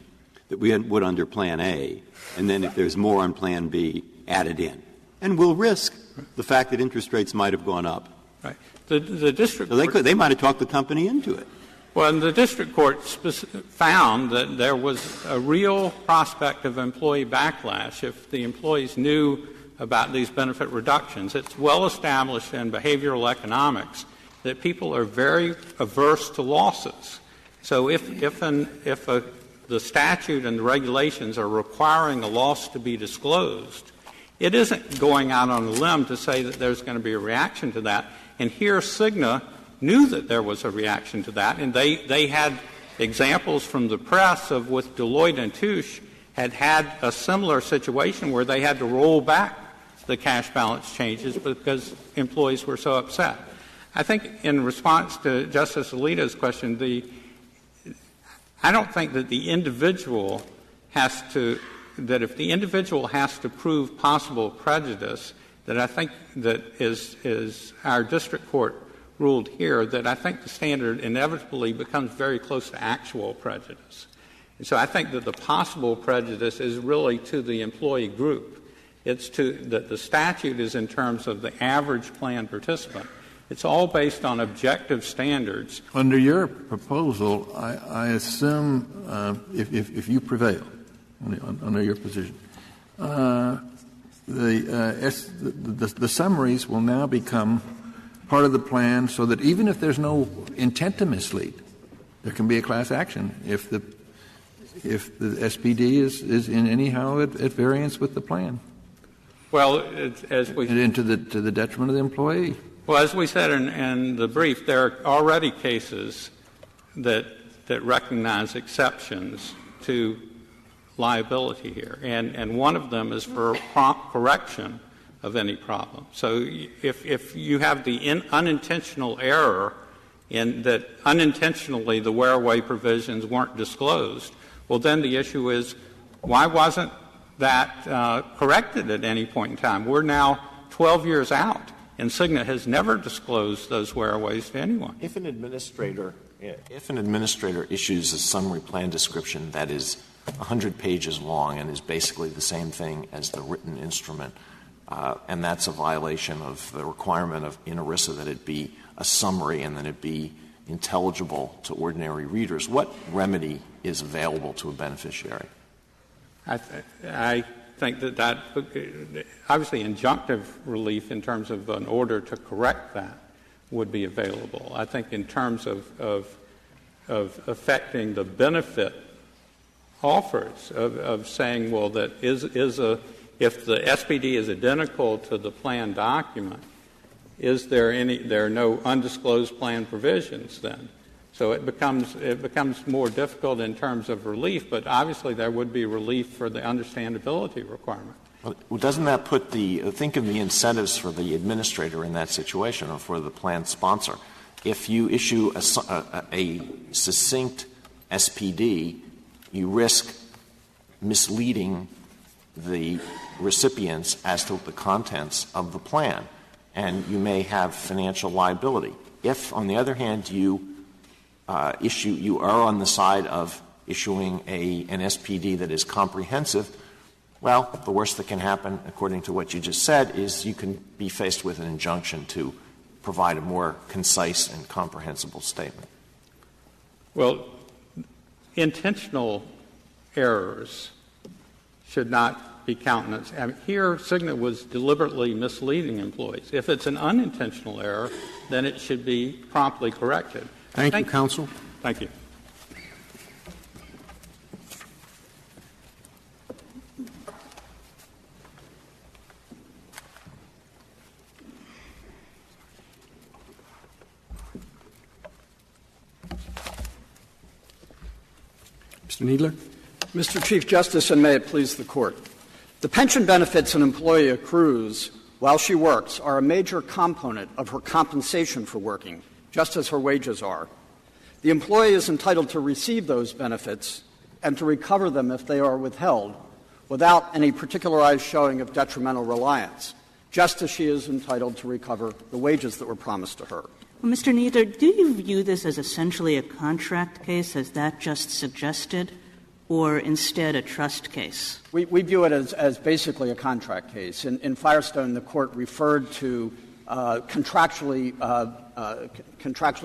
that we would under Plan A, and then if there's more on Plan B, add it in. And we'll risk the fact that interest rates might have gone up. Right. The district so they might have talked the company into it. Well, and the district court found that there was a real prospect of employee backlash if the employees knew about these benefit reductions. It's well established in behavioral economics that people are very averse to losses. So if the statute and the regulations are requiring a loss to be disclosed, it isn't going out on a limb to say that there's going to be a reaction to that. And here CIGNA knew that there was a reaction to that, and they had examples from the press of with Deloitte and Touche had a similar situation where they had to roll back the cash balance changes because employees were so upset. I think in response to Justice Alito's question, I don't think that the individual has to — that if the individual has to prove possible prejudice, that I think that is our district court ruled here, that I think the standard inevitably becomes very close to actual prejudice. And so I think that the possible prejudice is really to the employee group. It's that the statute is in terms of the average plan participant. It's all based on objective standards. Under your proposal, I assume if you prevail, under your position. The summaries will now become part of the plan so that even if there's no intent to mislead, there can be a class action if the SPD is in anyhow at variance with the plan. Well, as we and to the detriment of the employee. Well, as we said in the brief, there are already cases that recognize exceptions to liability here, and one of them is for prompt correction of any problem. So if you have the unintentional error in that unintentionally the wear-away provisions weren't disclosed, well, then the issue is, why wasn't that corrected at any point in time? We're now 12 years out, and CIGNA has never disclosed those wear-aways to anyone. If an administrator issues a summary plan description that is 100 pages long and is basically the same thing as the written instrument, and that's a violation of the requirement of in ERISA that it be a summary and that it be intelligible to ordinary readers, what remedy is available to a beneficiary? I think that obviously injunctive relief in terms of an order to correct that would be available. I think in terms of affecting the benefit offers of saying, well, that if the SPD is identical to the plan document, there are no undisclosed plan provisions then? So it becomes more difficult in terms of relief, but obviously there would be relief for the understandability requirement. Well, doesn't that put think of the incentives for the administrator in that situation or for the plan sponsor? If you issue a succinct SPD, you risk misleading the recipients as to the contents of the plan, and you may have financial liability. If, on the other hand, you are on the side of issuing an SPD that is comprehensive, well, the worst that can happen, according to what you just said, is you can be faced with an injunction to provide a more concise and comprehensible statement. Well, intentional errors should not be countenanced. I mean, here, CIGNA was deliberately misleading employees. If it's an unintentional error, then it should be promptly corrected. Thank you, counsel. Thank you. Mr. Kneedler. Mr. Chief Justice, and may it please the Court. The pension benefits an employee accrues while she works are a major component of her compensation for working, just as her wages are. The employee is entitled to receive those benefits and to recover them if they are withheld without any particularized showing of detrimental reliance, just as she is entitled to recover the wages that were promised to her. Well, Mr. Kneedler, do you view this as essentially a contract case, as that just suggested, or instead a trust case? We view it as basically a contract case. In Firestone, the Court referred to contractually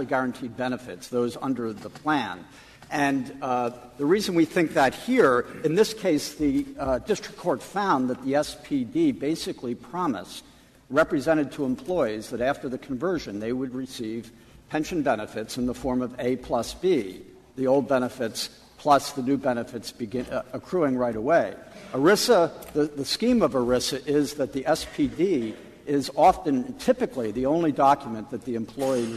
guaranteed benefits, those under the plan. And the reason we think that here, in this case, the district court found that the SPD basically promised, represented to employees, that after the conversion they would receive pension benefits in the form of A plus B, the old benefits plus the new benefits begin accruing right away. ERISA, the scheme of ERISA is that the SPD is typically the only document that the employee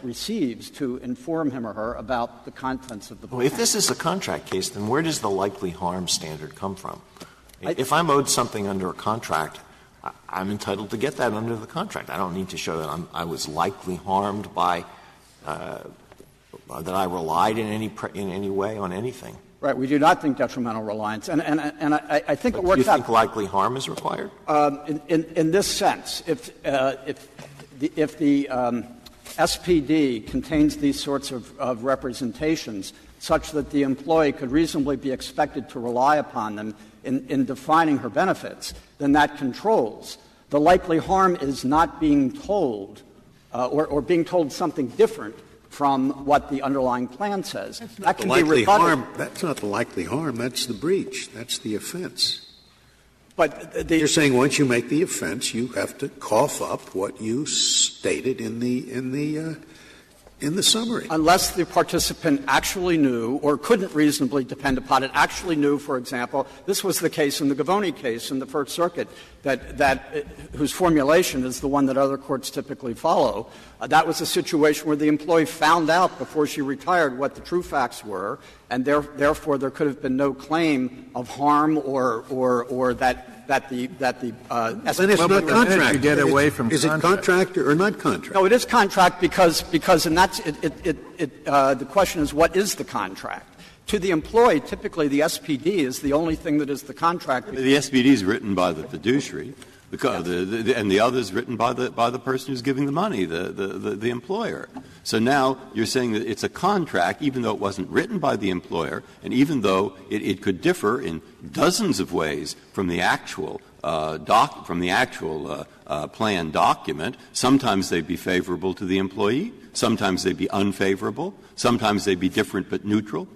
receives to inform him or her about the contents of the plan. Well, if this is a contract case, then where does the likely harm standard come from? If I'm owed something under a contract, I'm entitled to get that under the contract. I don't need to show that I was likely harmed by that I relied in any way on anything. Right. We do not think detrimental reliance. And I think it works out. Do you think likely harm is required? In this sense, if the SPD contains these sorts of representations such that the employee could reasonably be expected to rely upon them in defining her benefits, then that controls. The likely harm is not being told or being told something different from what the underlying plan says. That can be likely rebutted. harm. That's not the likely harm. That's the breach. That's the offense. But you're saying once you make the offense, you have to cough up what you stated in the summary. Unless the participant actually knew or couldn't reasonably depend upon it, actually knew, for example, this was the case in the Gavoni case in the First Circuit, whose formulation is the one that other courts typically follow. That was a situation where the employee found out before she retired what the true facts were, and therefore there could have been no claim of harm or that the then it's not contract. You get away from is contract. it contract or not contract? No, it is contract because and that's the question is what is the contract? To the employee, typically the SPD is the only thing that is the contract. The SPD is written by the fiduciary, and the other is written by the person who's giving the money, the employer. So now you're saying that it's a contract, even though it wasn't written by the employer, and even though it could differ in dozens of ways from the actual plan document. Sometimes they'd be favorable to the employee. Sometimes they'd be unfavorable. Sometimes they'd be different but neutral.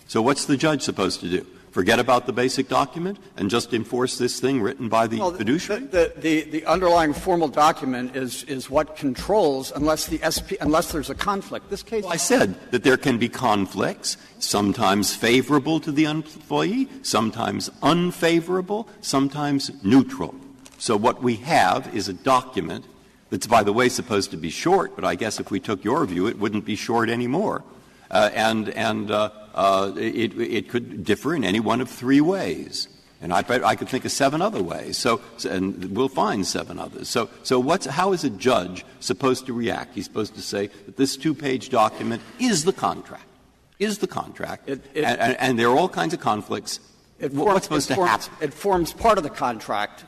So what's the judge supposed to do? Forget about the basic document and just enforce this thing written by the fiduciary? The underlying formal document is what controls unless there's a conflict. This case. Well, I said that there can be conflicts, sometimes favorable to the employee, sometimes unfavorable, sometimes neutral. So what we have is a document that's, by the way, supposed to be short, but I guess if we took your view, it wouldn't be short anymore. It could differ in any one of three ways. And I could think of 7 other ways. And we'll find 7 others. So how is a judge supposed to react? He's supposed to say that this 2-page document is the contract. And there are all kinds of conflicts. What's supposed to happen? It forms part of the contract.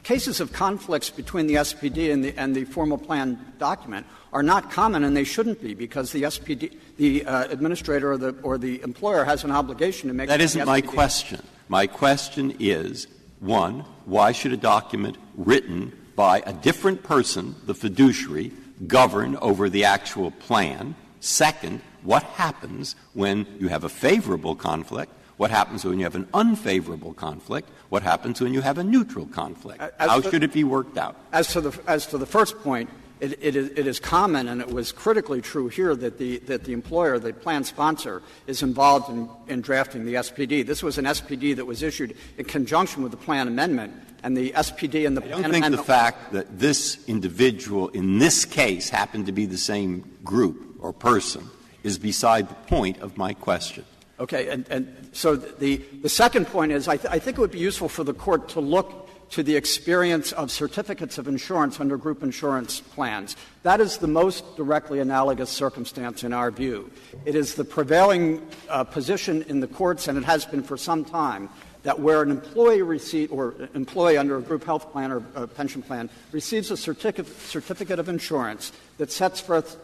Cases of conflicts between the SPD and the formal plan document are not common, and they shouldn't be, because the SPD, the administrator or the employer has an obligation to make that isn't my question. My question is, 1, why should a document written by a different person, the fiduciary, govern over the actual plan? Second, what happens when you have a favorable conflict? What happens when you have an unfavorable conflict? What happens when you have a neutral conflict? How should it be worked out? As to the first point, it is common, and it was critically true here, that the employer, the plan sponsor, is involved in drafting the SPD. This was an SPD that was issued in conjunction with the plan amendment, and the SPD and the plan amendment. I don't think the fact that this individual in this case happened to be the same group or person is beside the point of my question. Okay, and so the second point is I think it would be useful for the Court to look to the experience of certificates of insurance under group insurance plans. That is the most directly analogous circumstance in our view. It is the prevailing position in the courts, and it has been for some time, that where an employee under a group health plan or a pension plan receives a certificate of insurance that sets forth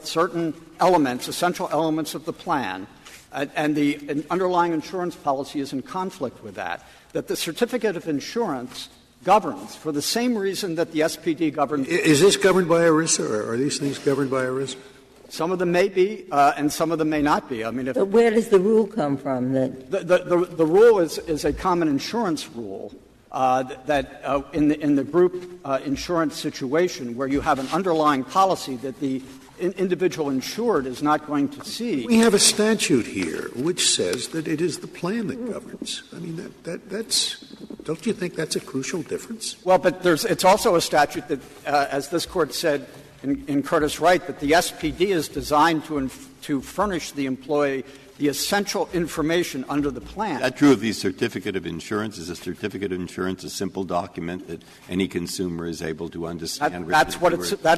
certain elements, essential elements of the plan, and the underlying insurance policy is in conflict with that the certificate of insurance governs for the same reason that the SPD governs. Is this governed by ERISA, or are these things governed by ERISA? Some of them may be, and some of them may not be. I mean, but where does the rule come from? The rule is a common insurance rule that in the group insurance situation where you have an underlying policy that the individual insured is not going to see. We have a statute here which says that it is the plan that governs. I mean, that's — don't you think that's a crucial difference? Well, but it's also a statute that, as this Court said in Curtis Wright, that the SPD is designed to furnish the employee the essential information under the plan. That's true of the certificate of insurance. Is a certificate of insurance a simple document that any consumer is able to understand? That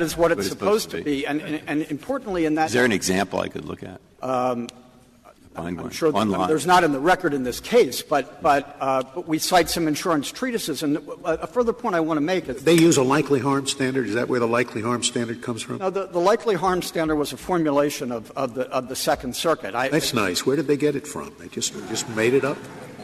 is what it's supposed to be. And importantly in that — Is there an example I could look at? I'm sure there's not in the record in this case, but we cite some insurance treatises. And a further point I want to make is — They use a likely harm standard? Is that where the likely harm standard comes from? No, the likely harm standard was a formulation of the Second Circuit. That's nice. Where did they get it from? They just made it up?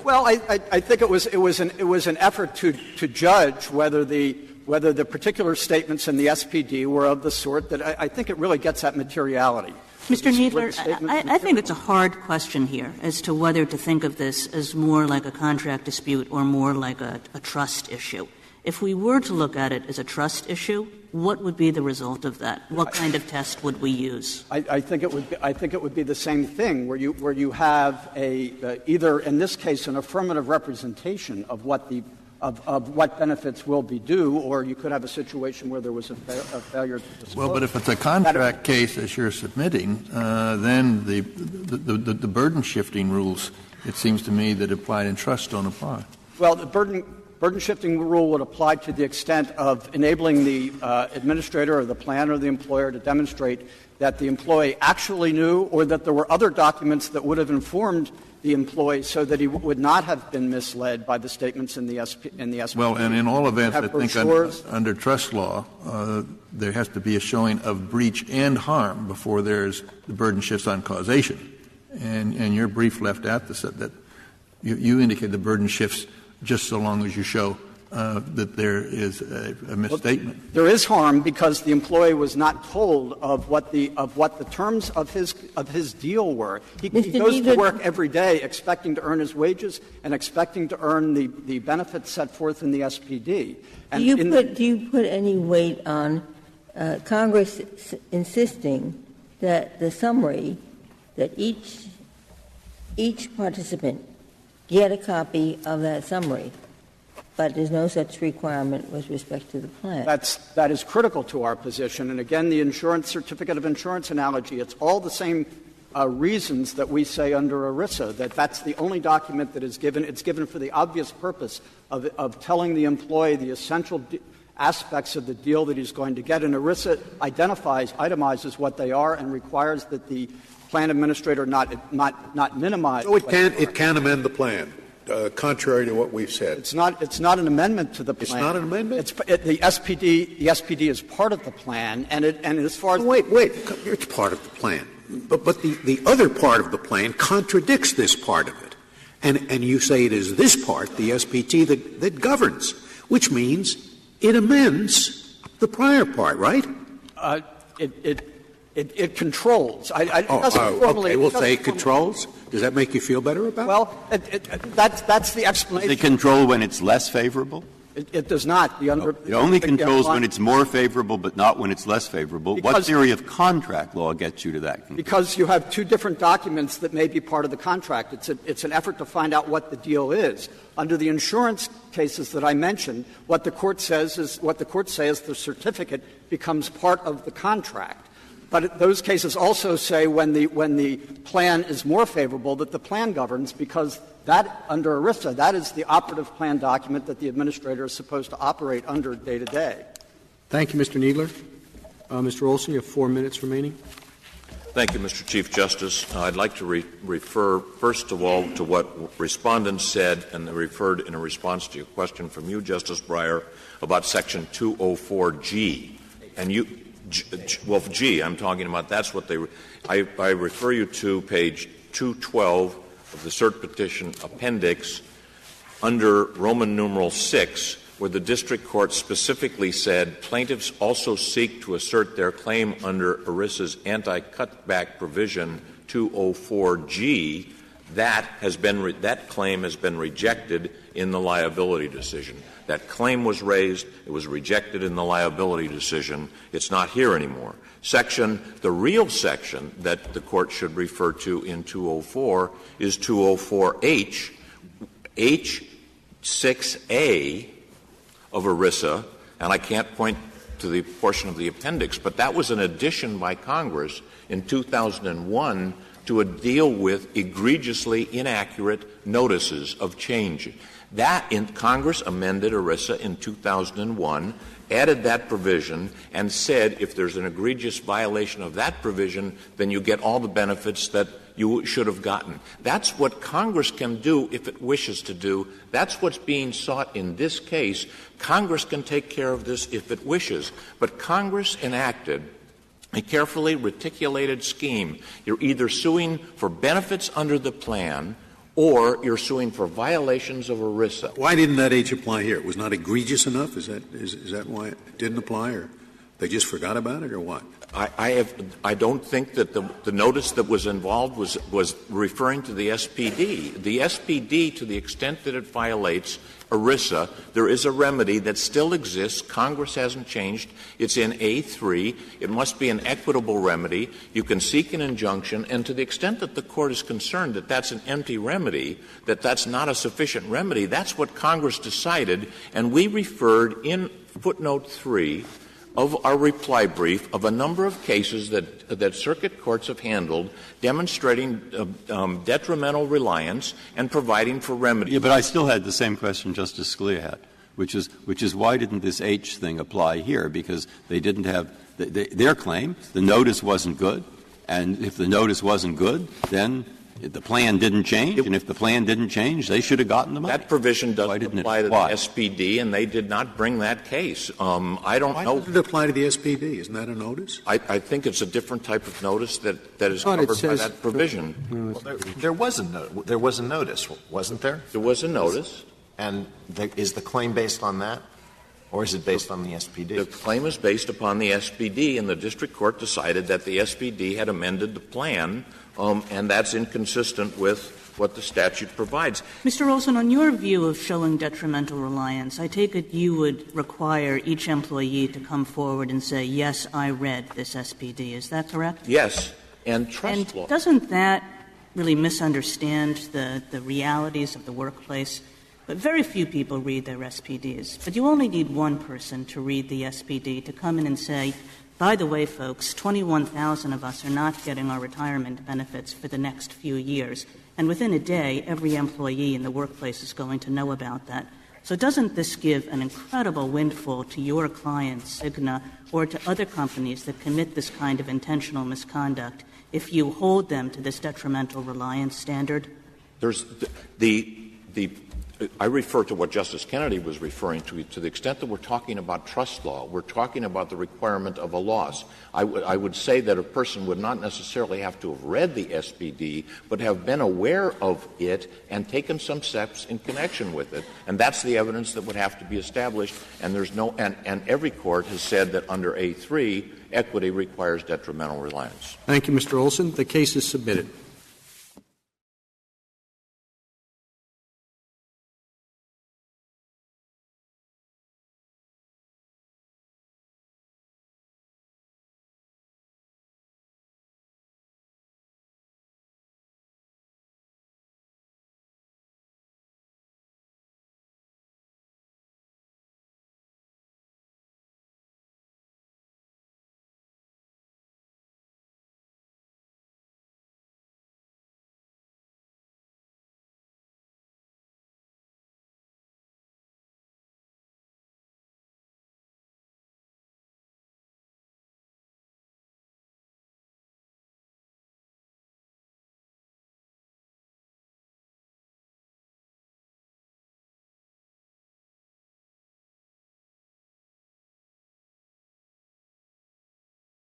Well, I think it was an effort to judge whether the particular statements in the SPD were of the sort that I think it really gets at materiality. Mr. Kneedler, I think it's a hard question here as to whether to think of this as more like a contract dispute or more like a trust issue. If we were to look at it as a trust issue, what would be the result of that? What kind of test would we use? I think it would be the same thing, where you have either in this case an affirmative representation of what benefits will be due, or you could have a situation where there was a failure to disclose. Well, but if it's a contract case as you're submitting, then the burden shifting rules, it seems to me, that apply in trust don't apply. Well, the burden shifting rule would apply to the extent of enabling the administrator or the plan or the employer to demonstrate that the employee actually knew, or that there were other documents that would have informed the employee so that he would not have been misled by the statements in the SPD. Well, and in all events, I think under trust law, there has to be a showing of breach and harm before there's the burden shifts on causation. And your brief left out that you indicate the burden shifts just so long as you show that there is a misstatement. Well, there is harm because the employee was not told of what the terms of his deal were. He goes to work every day expecting to earn his wages and expecting to earn the benefits set forth in the SPD. And do you put any weight on Congress insisting that the summary, that each participant get a copy of that summary, but there's no such requirement with respect to the plan? That is critical to our position. And again, the insurance certificate of insurance analogy, it's all the same reasons that we say under ERISA, that's the only document that is given. It's given for the obvious purpose of telling the employee the essential aspects of the deal that he's going to get. And ERISA itemizes what they are and requires that the plan administrator not minimize. So it can amend the plan. Contrary to what we've said. It's not an amendment to the plan. It's not an amendment? The SPD is part of the plan, and as far as... Wait. It's part of the plan. But the other part of the plan contradicts this part of it. And you say it is this part, the SPT, that governs, which means it amends the prior part, right? It controls. Okay, we'll say it controls. Does that make you feel better about it? Well, that's the explanation. Does it control when it's less favorable? It does not. It only controls when it's more favorable, but not when it's less favorable. What theory of contract law gets you to that conclusion? Because you have two different documents that may be part of the contract. It's an effort to find out what the deal is. Under the insurance cases that I mentioned, what the court says is the certificate becomes part of the contract. But those cases also say when the plan is more favorable that the plan governs, because that, under ERISA, that is the operative plan document that the administrator is supposed to operate under day to day. Thank you, Mr. Kneedler. Mr. Olson, you have 4 minutes remaining. Thank you, Mr. Chief Justice. I'd like to refer, first of all, to what respondents said, and they referred in a response to your question from you, Justice Breyer, about Section 204G. And G, I'm talking about, that's what I refer you to page 212 of the cert petition appendix under Roman numeral 6, where the district court specifically said plaintiffs also seek to assert their claim under ERISA's anti-cutback provision 204G. That claim has been rejected in the liability decision. That claim was raised. It was rejected in the liability decision. It's not here anymore. The real section that the court should refer to in 204 is 204H, H6A of ERISA, and I can't point to the portion of the appendix, but that was an addition by Congress in 2001 to deal with egregiously inaccurate notices of change. Congress amended ERISA in 2001, added that provision, and said if there's an egregious violation of that provision, then you get all the benefits that you should have gotten. That's what Congress can do if it wishes to do. That's what's being sought in this case. Congress can take care of this if it wishes. But Congress enacted a carefully reticulated scheme. You're either suing for benefits under the plan or you're suing for violations of ERISA. Why didn't that H apply here? It was not egregious enough? Is that why it didn't apply, or they just forgot about it, or what? I don't think that the notice that was involved was referring to the SPD. The SPD, to the extent that it violates ERISA, there is a remedy that still exists. Congress hasn't changed. It's in A3. It must be an equitable remedy. You can seek an injunction, and to the extent that the Court is concerned that that's an empty remedy, that that's not a sufficient remedy, that's what Congress decided, and we referred in footnote 3 of our reply brief of a number of cases that circuit courts have handled demonstrating detrimental reliance and providing for remedies. Yeah, but I still had the same question Justice Scalia had, which is why didn't this H thing apply here? Because they didn't have their claim, the notice wasn't good, and if the notice wasn't good, then the plan didn't change, and if the plan didn't change, they should have gotten the money. That provision doesn't apply to the SPD, and they did not bring that case. I don't know. Why does it apply to the SPD? Isn't that a notice? I think it's a different type of notice that is covered by that provision. Well, there was a notice, wasn't there? There was a notice. And is the claim based on that, or is it based on the SPD? The claim is based upon the SPD, and the district court decided that the SPD had amended the plan, and that's inconsistent with what the statute provides. Mr. Olson, on your view of showing detrimental reliance, I take it you would require each employee to come forward and say, yes, I read this SPD. Is that correct? Yes. And trust law. Doesn't that really misunderstand the realities of the workplace? But very few people read their SPDs. But you only need one person to read the SPD to come in and say, by the way, folks, 21,000 of us are not getting our retirement benefits for the next few years. And within a day, every employee in the workplace is going to know about that. So doesn't this give an incredible windfall to your client, CIGNA, or to other companies that commit this kind of intentional misconduct if you hold them to this detrimental reliance standard? There's I refer to what Justice Kennedy was referring to the extent that we're talking about trust law, we're talking about the requirement of a loss. I would say that a person would not necessarily have to have read the SPD, but have been aware of it and taken some steps in connection with it. And that's the evidence that would have to be established. And there's no, and every court has said that under A3, equity requires detrimental reliance. Thank you, Mr. Olson. The case is submitted.